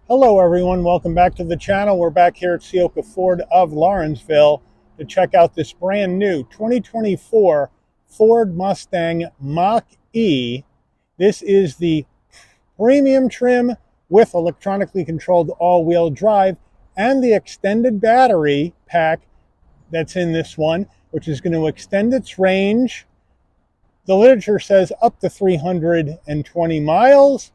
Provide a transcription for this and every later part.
Hello everyone, welcome back to the channel. We're back here at Ciocca Ford of Lawrenceville to check out this brand new 2024 Ford Mustang Mach-E. This is the premium trim with electronically controlled all-wheel drive and the extended battery pack that's in this one, which is going to extend its range. The literature says up to 320 miles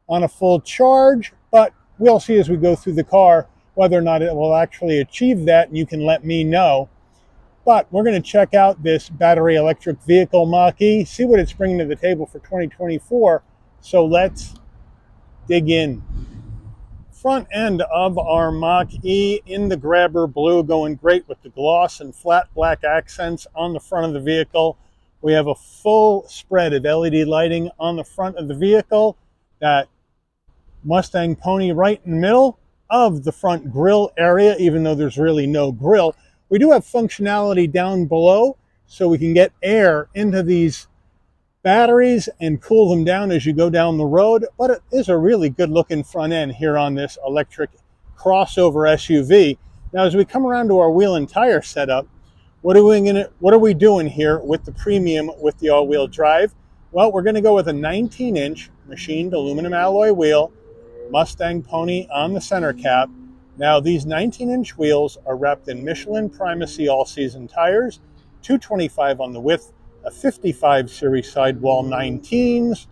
on a full charge, but we'll see as we go through the car whether or not it will actually achieve that, and you can let me know. But we're going to check out this battery electric vehicle Mach-E, see what it's bringing to the table for 2024. So let's dig in. Front end of our Mach-E in the grabber blue, going great with the gloss and flat black accents on the front of the vehicle. We have a full spread of LED lighting on the front of the vehicle. That Mustang pony right in the middle of the front grille area, even though there's really no grille. We do have functionality down below, so we can get air into these batteries and cool them down as you go down the road. But it is a really good looking front end here on this electric crossover SUV. Now, as we come around to our wheel and tire setup, what are we doing here with the premium with the all-wheel drive? Well, we're going to go with a 19-inch machined aluminum alloy wheel, Mustang pony on the center cap. Now, these 19-inch wheels are wrapped in Michelin Primacy all-season tires, 225 on the width, a 55 series sidewall 19s,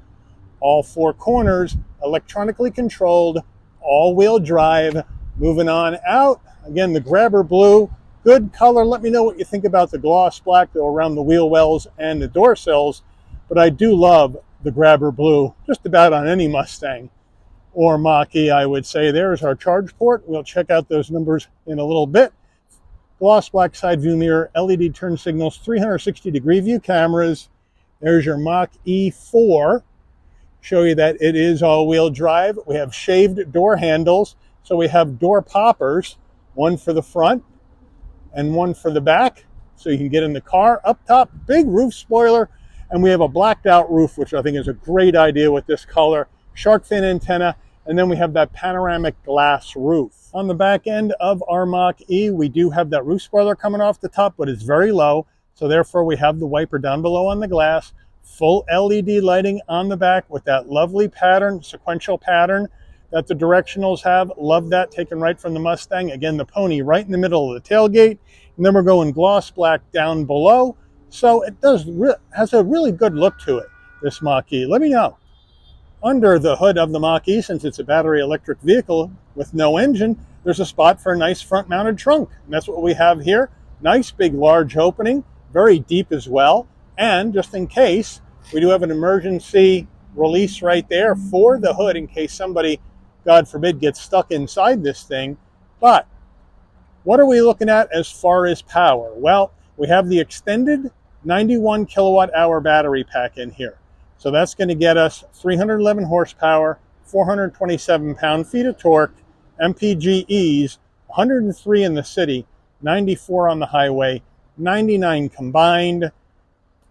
all four corners, electronically controlled, all-wheel drive. Moving on out, again, the grabber blue, good color. Let me know what you think about the gloss black around the wheel wells and the door sills, but I do love the grabber blue just about on any Mustang or Mach-E, I would say. There's our charge port. We'll check out those numbers in a little bit. Gloss black side view mirror, LED turn signals, 360-degree view cameras. There's your Mach-E 4. Show you that it is all-wheel drive. We have shaved door handles, so we have door poppers, one for the front and one for the back, so you can get in the car. Up top, big roof spoiler, and we have a blacked out roof, which I think is a great idea with this color. Shark fin antenna, and then we have that panoramic glass roof. On the back end of our Mach-E, we do have that roof spoiler coming off the top, but it's very low, so therefore we have the wiper down below on the glass. Full LED lighting on the back with that lovely pattern, sequential pattern that the directionals have. Love that, taken right from the Mustang. Again, the pony right in the middle of the tailgate, and then we're going gloss black down below. So it has a really good look to it, this Mach-E. Let me know. Under the hood of the Mach-E, since it's a battery electric vehicle with no engine, there's a spot for a nice front-mounted trunk. And that's what we have here. Nice, big, large opening, very deep as well. And just in case, we do have an emergency release right there for the hood in case somebody, God forbid, gets stuck inside this thing. But what are we looking at as far as power? Well, we have the extended 91 kilowatt hour battery pack in here. So that's going to get us 311 horsepower, 427 pound-feet of torque, MPGEs, 103 in the city, 94 on the highway, 99 combined. And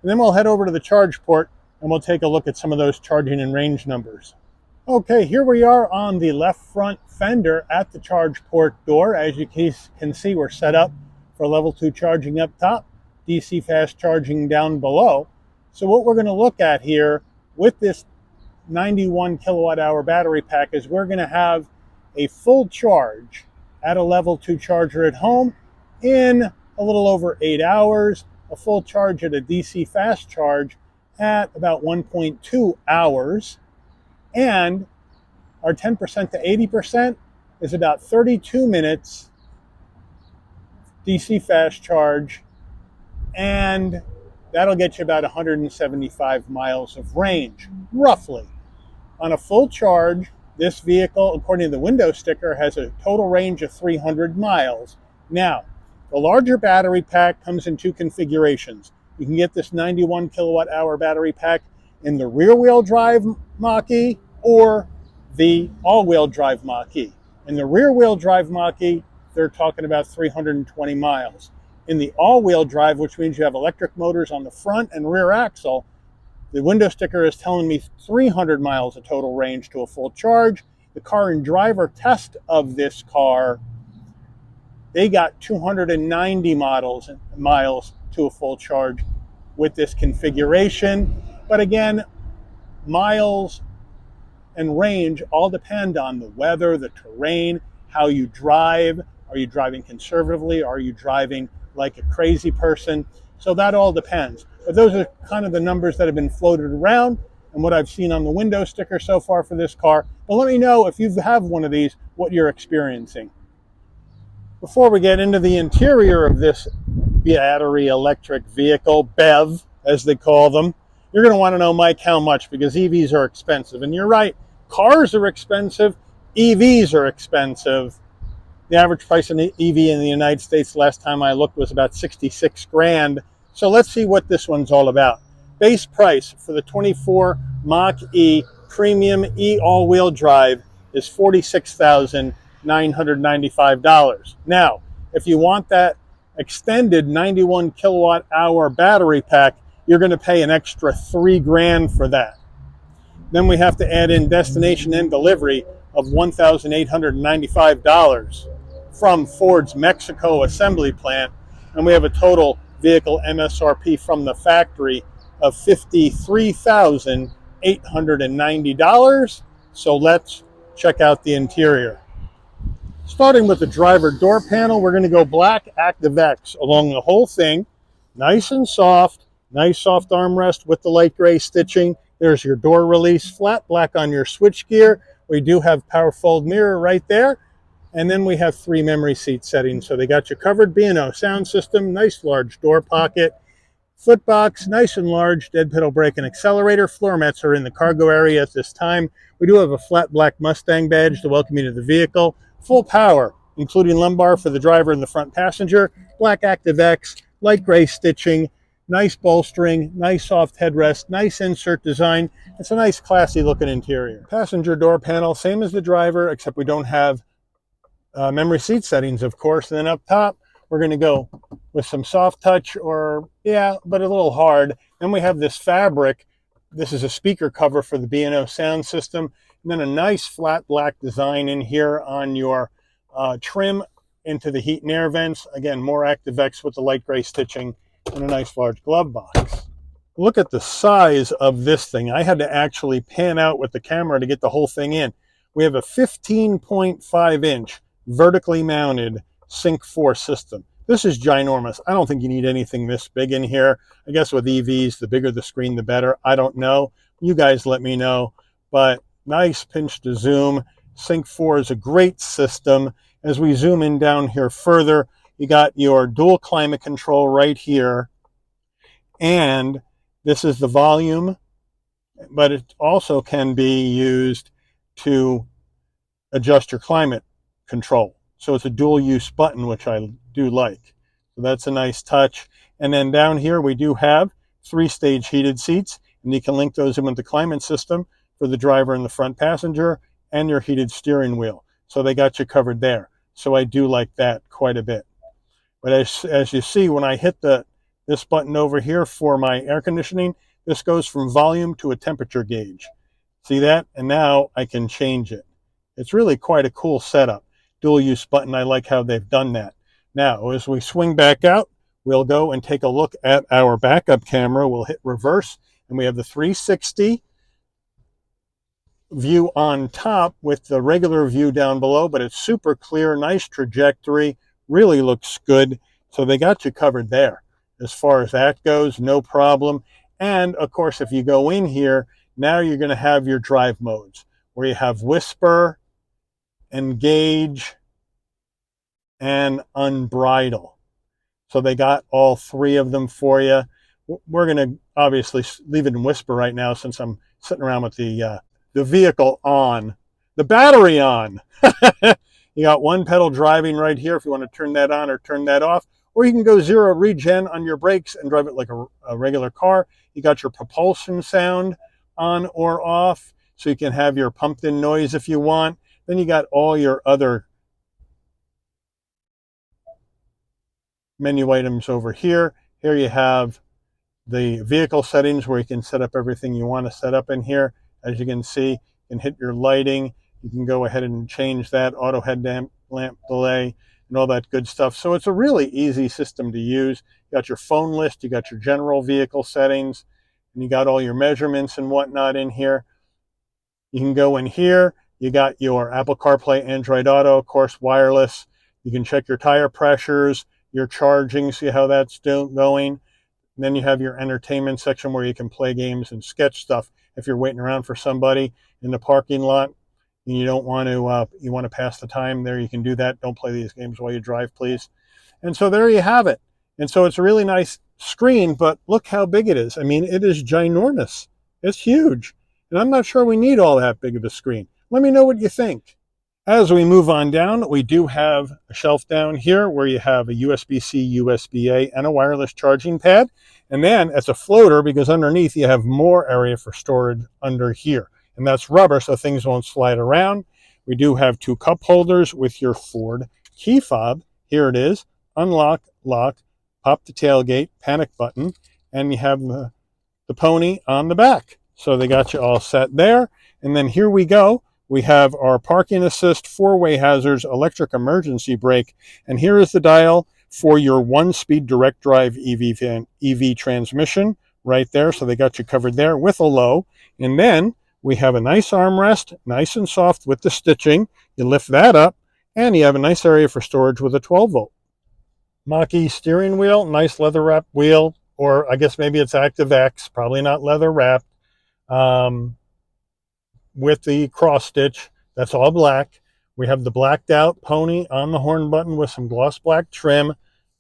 then we'll head over to the charge port and we'll take a look at some of those charging and range numbers. Okay, here we are on the left front fender at the charge port door. As you can see, we're set up for level 2 charging up top, DC fast charging down below. So what we're going to look at here with this 91 kilowatt hour battery pack is we're going to have a full charge at a level 2 charger at home in a little over 8 hours, a full charge at a DC fast charge at about 1.2 hours, and our 10% to 80% is about 32 minutes DC fast charge, and that'll get you about 175 miles of range, roughly. On a full charge, this vehicle, according to the window sticker, has a total range of 300 miles. Now, the larger battery pack comes in two configurations. You can get this 91 kilowatt hour battery pack in the rear-wheel drive Mach-E or the all-wheel drive Mach-E. In the rear-wheel drive Mach-E, they're talking about 320 miles. In the all-wheel drive, which means you have electric motors on the front and rear axle, the window sticker is telling me 300 miles of total range to a full charge. The car and driver test of this car, they got 290 miles to a full charge with this configuration. But again, miles and range all depend on the weather, the terrain, how you drive. Are you driving conservatively? Are you driving like a crazy person? So that all depends. But those are kind of the numbers that have been floated around and what I've seen on the window sticker so far for this car. But let me know if you have one of these, what you're experiencing. Before we get into the interior of this battery electric vehicle, BEV, as they call them, you're going to want to know, Mike, how much, because EVs are expensive. And you're right, cars are expensive, EVs are expensive. The average price of an EV in the United States last time I looked was about 66 grand. So let's see what this one's all about. Base price for the 24 Mach-E Premium E all-wheel drive is $46,995. Now, if you want that extended 91 kilowatt hour battery pack, you're going to pay an extra $3 grand for that. Then we have to add in destination and delivery of $1,895 from Ford's Mexico assembly plant, and we have a total vehicle MSRP from the factory of $53,890. So let's check out the interior. Starting with the driver door panel, we're going to go black ActiveX along the whole thing. Nice and soft, nice soft armrest with the light gray stitching. There's your door release, flat black on your switchgear. We do have power fold mirror right there. And then we have 3 memory seat settings. So they got you covered. B&O sound system, nice large door pocket. Footbox, nice and large, dead pedal brake and accelerator. Floor mats are in the cargo area at this time. We do have a flat black Mustang badge to welcome you to the vehicle. Full power, including lumbar for the driver and the front passenger. Black ActiveX, light gray stitching, nice bolstering, nice soft headrest, nice insert design. It's a nice classy looking interior. Passenger door panel, same as the driver, except we don't have memory seat settings, of course. And then up top, we're going to go with some soft touch, or yeah, but a little hard. Then we have this fabric. This is a speaker cover for the B&O sound system. And then a nice flat black design in here on your trim into the heat and air vents. Again, more ActiveX with the light gray stitching and a nice large glove box. Look at the size of this thing. I had to actually pan out with the camera to get the whole thing in. We have a 15.5 inch vertically mounted Sync 4 system. This is ginormous. I don't think you need anything this big in here. I guess with EVs, the bigger the screen, the better. I don't know. You guys let me know. But nice pinch to zoom. Sync 4 is a great system. As we zoom in down here further, you got your dual climate control right here. And this is the volume, but it also can be used to adjust your climate control. So it's a dual use button, which I do like. So that's a nice touch. And then down here we do have 3-stage heated seats, and you can link those in with the climate system for the driver and the front passenger, and your heated steering wheel. So they got you covered there. So I do like that quite a bit. But as you see, when I hit this button over here for my air conditioning, this goes from volume to a temperature gauge. See that? And now I can change it. It's really quite a cool setup. Dual use button. I like how they've done that. Now, as we swing back out, we'll go and take a look at our backup camera. We'll hit reverse, and we have the 360 view on top with the regular view down below, but it's super clear, nice trajectory, really looks good. So they got you covered there. As far as that goes, no problem. And of course, if you go in here, now you're going to have your drive modes where you have whisper, engage, and unbridle. So they got all 3 of them for you. We're going to obviously leave it in whisper right now since I'm sitting around with the vehicle on, the battery on. You got one pedal driving right here if you want to turn that on or turn that off. Or you can go 0 regen on your brakes and drive it like a regular car. You got your propulsion sound on or off, so you can have your pumped in noise if you want. Then you got all your other menu items over here. Here you have the vehicle settings where you can set up everything you want to set up in here. As you can see, you can hit your lighting, You can go ahead and change that auto headlamp delay and all that good stuff. So it's a really easy system to use. You got your phone list, you got your general vehicle settings, and you got all your measurements and whatnot in here. You can go in here. You got your Apple CarPlay, Android Auto, of course, wireless. You can check your tire pressures, your charging, see how that's going. And then you have your entertainment section where you can play games and sketch stuff. If you're waiting around for somebody in the parking lot and you don't want to, you want to pass the time there, you can do that. Don't play these games while you drive, please. And so there you have it. And so it's a really nice screen, but look how big it is. I mean, it is ginormous. It's huge. And I'm not sure we need all that big of a screen. Let me know what you think. As we move on down, we do have a shelf down here where you have a USB-C, USB-A, and a wireless charging pad. And then it's a floater because underneath you have more area for storage under here. And that's rubber, so things won't slide around. We do have 2 cup holders with your Ford key fob. Here it is. Unlock, lock, pop the tailgate, panic button, and you have the pony on the back. So they got you all set there. And then here we go. We have our parking assist, 4-way hazards, electric emergency brake, and here is the dial for your 1-speed direct drive EV transmission right there. So they got you covered there with a low. And then we have a nice armrest, nice and soft with the stitching. You lift that up, and you have a nice area for storage with a 12-volt. Mach-E steering wheel, nice leather wrap wheel, or I guess maybe it's ActiveX, probably not leather wrapped. With the cross stitch, that's all black. We have the blacked out pony on the horn button with some gloss black trim,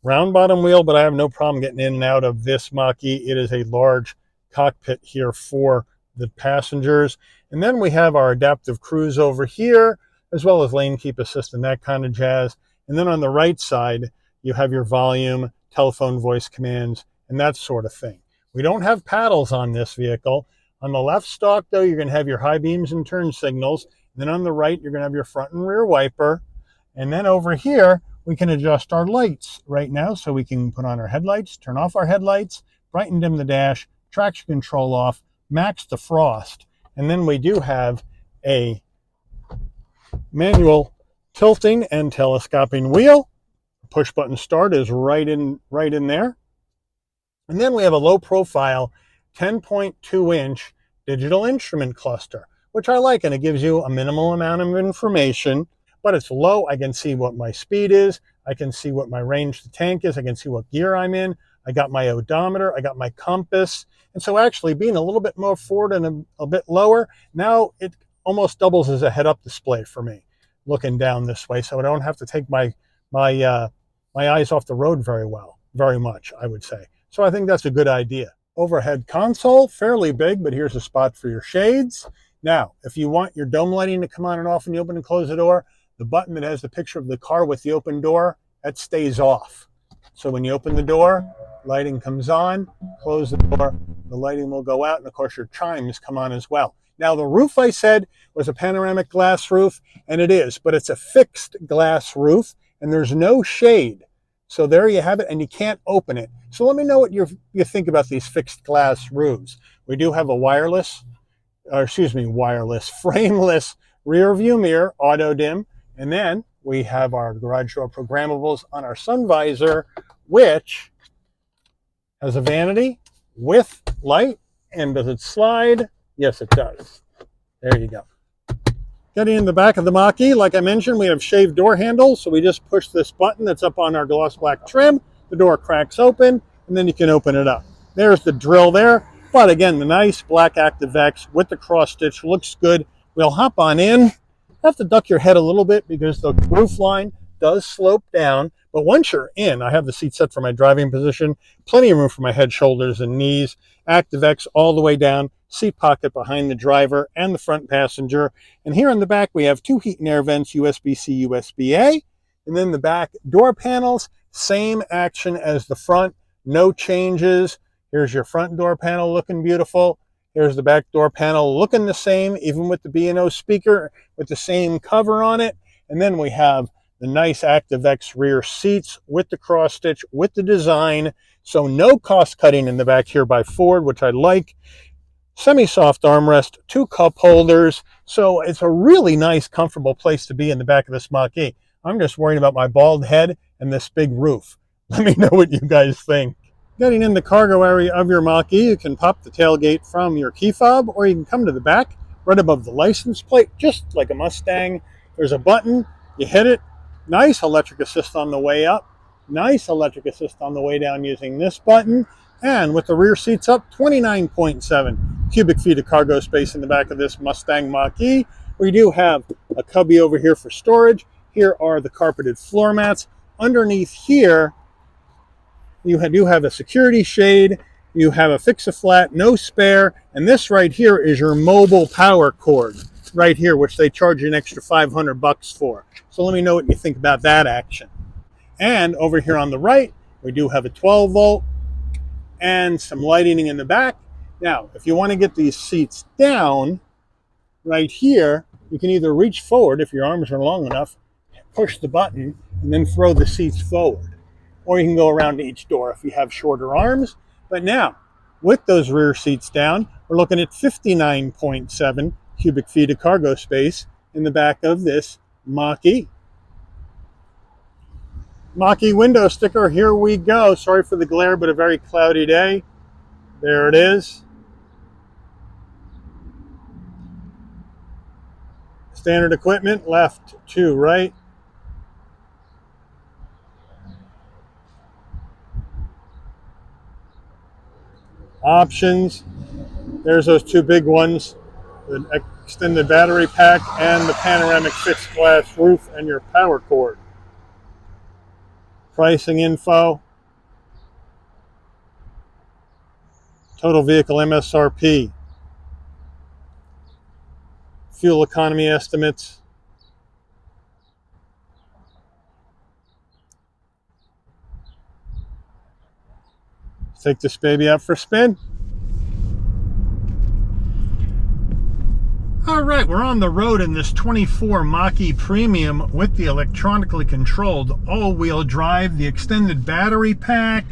round bottom wheel, but I have no problem getting in and out of this Mach-E. It is a large cockpit here for the passengers. And then we have our adaptive cruise over here, as well as lane keep assist and that kind of jazz. And then on the right side, you have your volume, telephone voice commands, and that sort of thing. We don't have paddles on this vehicle. On the left stalk, though, you're going to have your high beams and turn signals. And then on the right, you're going to have your front and rear wiper. And then over here, we can adjust our lights right now. So we can put on our headlights, turn off our headlights, brighten dim the dash, traction control off, max defrost. And then we do have a manual tilting and telescoping wheel. Push button start is right in there. And then we have a low profile 10.2-inch digital instrument cluster, which I like, and it gives you a minimal amount of information, but it's low. I can see what my speed is. I can see what my range to tank is. I can see what gear I'm in. I got my odometer. I got my compass. And so actually being a little bit more forward and a bit lower, now it almost doubles as a head-up display for me, looking down this way, so I don't have to take my eyes off the road very much, I would say. So I think that's a good idea. Overhead console, fairly big, but here's a spot for your shades. Now, if you want your dome lighting to come on and off when you open and close the door, the button that has the picture of the car with the open door, that stays off. So when you open the door, lighting comes on, close the door, the lighting will go out, and of course your chimes come on as well. Now the roof, I said, was a panoramic glass roof, and it is, but it's a fixed glass roof, and there's no shade. So there you have it, and you can't open it. So let me know what you think about these fixed glass roofs. We do have a frameless rear view mirror, auto dim, and then we have our garage door programmables on our sun visor, which has a vanity with light. And does it slide? Yes, it does. There you go. Getting in the back of the Mach-E, like I mentioned, we have shaved door handles, so we just push this button that's up on our gloss black trim, the door cracks open, and then you can open it up. There's the drill there, but again, the nice black ActiveX with the cross stitch looks good. We'll hop on in. You have to duck your head a little bit because the roof line does slope down, but once you're in, I have the seat set for my driving position, plenty of room for my head, shoulders, and knees. ActiveX all the way down, seat pocket behind the driver and the front passenger. And here on the back, we have 2 heat and air vents, USB-C, USB-A. And then the back door panels, same action as the front, no changes. Here's your front door panel looking beautiful. Here's the back door panel looking the same, even with the B&O speaker with the same cover on it. And then we have the nice ActiveX rear seats with the cross stitch, with the design. So no cost cutting in the back here by Ford, which I like. semi-soft armrest, 2 cup holders. So it's a really nice, comfortable place to be in the back of this Mach-E. I'm just worrying about my bald head and this big roof. Let me know what you guys think. Getting in the cargo area of your Mach-E, you can pop the tailgate from your key fob, or you can come to the back right above the license plate, just like a Mustang. There's a button, you hit it, nice electric assist on the way up, nice electric assist on the way down using this button, and with the rear seats up, 29.7 cubic feet of cargo space in the back of this Mustang Mach-E. We do have a cubby over here for storage. Here are the carpeted floor mats. Underneath here, you do have a security shade, you have a fix-a-flat, no spare, and this right here is your mobile power cord right here, which they charge you an extra $500 for. So let me know what you think about that action. And over here on the right, we do have a 12 volt and some lighting in the back. Now, if you want to get these seats down right here, you can either reach forward if your arms are long enough, push the button, and then throw the seats forward. Or you can go around to each door if you have shorter arms. But now, with those rear seats down, we're looking at 59.7 cubic feet of cargo space in the back of this Mach-E. Mach-E window sticker, here we go. Sorry for the glare, but a very cloudy day. There it is. Standard equipment, left to right. Options, there's those 2 big ones, the extended battery pack and the panoramic fixed glass roof and your power cord. Pricing info, total vehicle MSRP, fuel economy estimates, take this baby out for a spin. All right, we're on the road in this 24 Mach-E Premium with the electronically controlled all-wheel drive, the extended battery pack.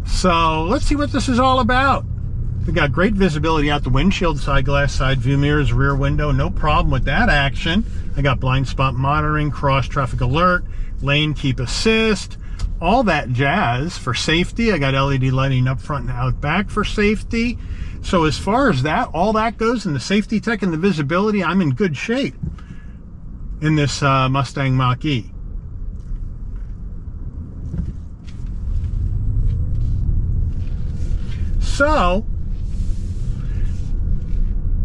So let's see what this is all about. We got great visibility out the windshield, side glass, side view mirrors, rear window, no problem with that action. I got blind spot monitoring, cross traffic alert, lane keep assist, all that jazz for safety. I got LED lighting up front and out back for safety. So as far as that, all that goes in the safety tech and the visibility, I'm in good shape in this Mustang Mach-E. So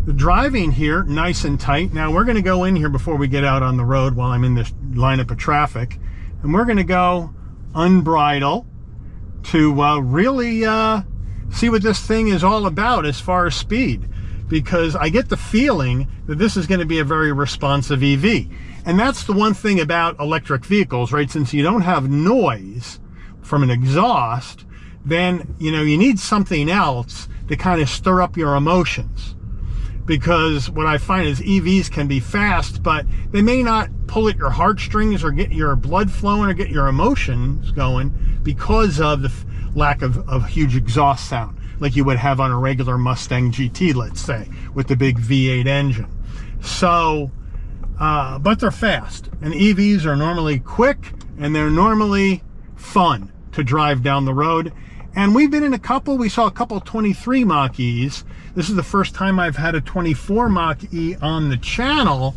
the driving here, nice and tight. Now we're going to go in here before we get out on the road while I'm in this lineup of traffic, and we're going to go unbridled to really see what this thing is all about as far as speed, because I get the feeling that this is going to be a very responsive EV. And that's the one thing about electric vehicles, right? Since you don't have noise from an exhaust, then you need something else to kind of stir up your emotions. Because what I find is EVs can be fast, but they may not pull at your heartstrings or get your blood flowing or get your emotions going because of the lack of huge exhaust sound like you would have on a regular Mustang GT, let's say, with the big V8 engine. So, but they're fast. And EVs are normally quick and they're normally fun to drive down the road. And we've been in a couple. We saw a couple 23 Mach-Es. This is the first time I've had a 24 Mach-E on the channel.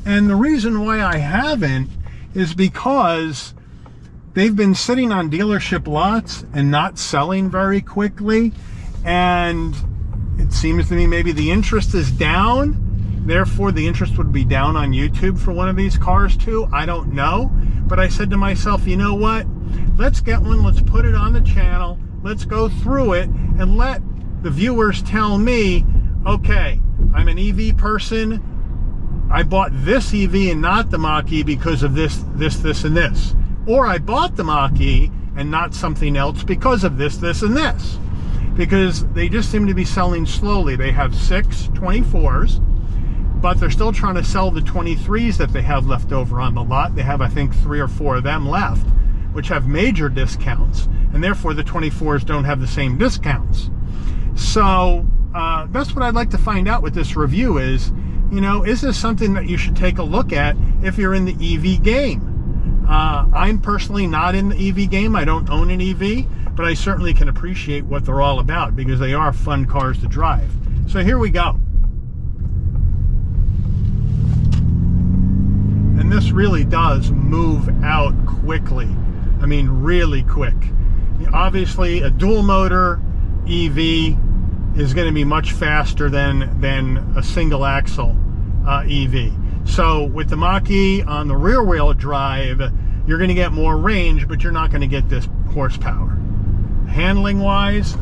And the reason why I haven't is because they've been sitting on dealership lots and not selling very quickly. And it seems to me maybe the interest is down. Therefore, the interest would be down on YouTube for one of these cars too. I don't know. But I said to myself, you know what? Let's get one. Let's put it on the channel. Let's go through it and let the viewers tell me, okay, I'm an EV person. I bought this EV and not the Mach-E because of this, and this. Or I bought the Mach-E and not something else because of this, and this. Because they just seem to be selling slowly. They have 6 24s, but they're still trying to sell the 23s that they have left over on the lot. They have, I think, 3 or 4 of them left, which have major discounts, and therefore the 24s don't have the same discounts. So that's what I'd like to find out with this review is, you know, is this something that you should take a look at if you're in the EV game? I'm personally not in the EV game. I don't own an EV, but I certainly can appreciate what they're all about because they are fun cars to drive. So here we go. And this really does move out quickly. I mean, really quick. Obviously, a dual motor EV is going to be much faster than a single axle EV. So with the Mach-E on the rear wheel drive, you're going to get more range, but you're not going to get this horsepower. Handling wise,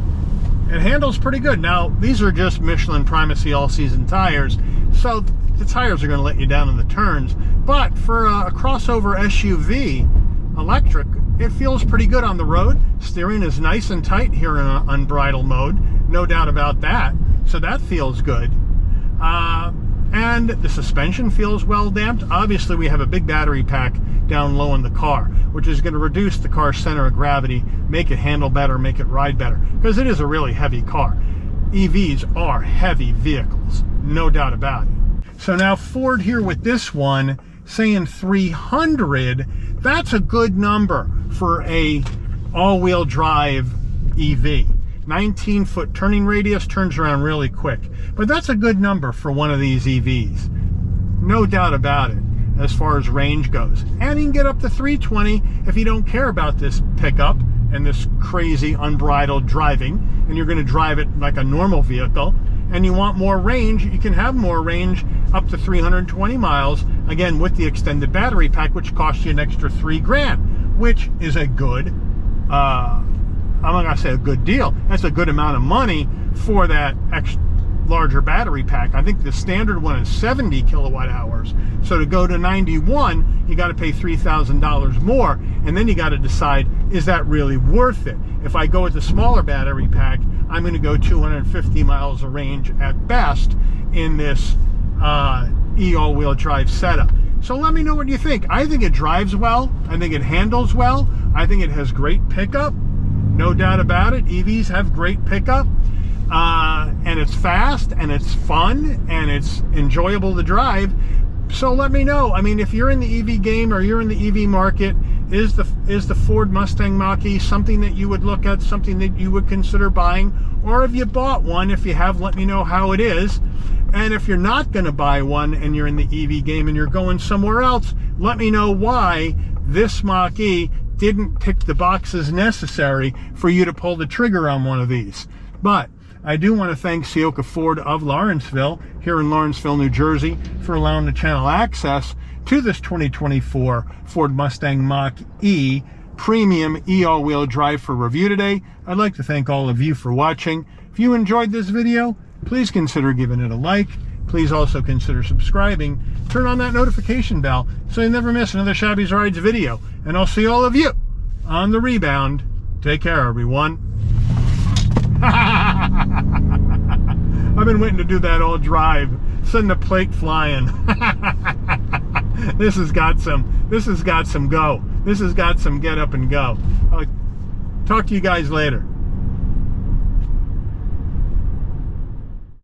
it handles pretty good. Now, these are just Michelin Primacy all-season tires, so the tires are going to let you down in the turns. But for a crossover SUV electric, it feels pretty good on the road. Steering is nice and tight here in unbridled mode, no doubt about that. So that feels good. And the suspension feels well damped. Obviously, we have a big battery pack down low in the car, which is going to reduce the car's center of gravity, make it handle better, make it ride better, because it is a really heavy car. EVs are heavy vehicles, no doubt about it. So now Ford here with this one, saying 300, that's a good number for a all-wheel drive EV. 19-foot turning radius, turns around really quick. But that's a good number for one of these EVs. No doubt about it, as far as range goes. And you can get up to 320 if you don't care about this pickup and this crazy unbridled driving, and you're going to drive it like a normal vehicle, and you want more range, you can have more range up to 320 miles, again, with the extended battery pack, which costs you an extra $3,000, which is a good, I'm not going to say a good deal. That's a good amount of money for that larger battery pack. I think the standard one is 70 kilowatt hours. So to go to 91, you got to pay $3,000 more. And then you got to decide, is that really worth it? If I go with the smaller battery pack, I'm going to go 250 miles of range at best in this all-wheel drive setup. So let me know what you think. I think it drives well. I think it handles well. I think it has great pickup. No doubt about it. EVs have great pickup, and it's fast, and it's fun, and it's enjoyable to drive. So let me know. I mean, if you're in the EV game or you're in the EV market, is the Ford Mustang Mach-E something that you would look at, something that you would consider buying? Or if you bought one, if you have, let me know how it is. And if you're not going to buy one and you're in the EV game and you're going somewhere else, let me know why this Mach-E didn't tick the boxes necessary for you to pull the trigger on one of these. But I do want to thank Ciocca Ford of Lawrenceville, here in Lawrenceville, New Jersey, for allowing the channel access to this 2024 Ford Mustang Mach-E Premium all-wheel drive for review today. I'd like to thank all of you for watching. If you enjoyed this video, please consider giving it a like. Please also consider subscribing. Turn on that notification bell so you never miss another Shabby's Rides video. And I'll see all of you on the rebound. Take care, everyone. I've been waiting to do that all drive. Send the plate flying. This has got some go. This has got some get up and go. I'll talk to you guys later.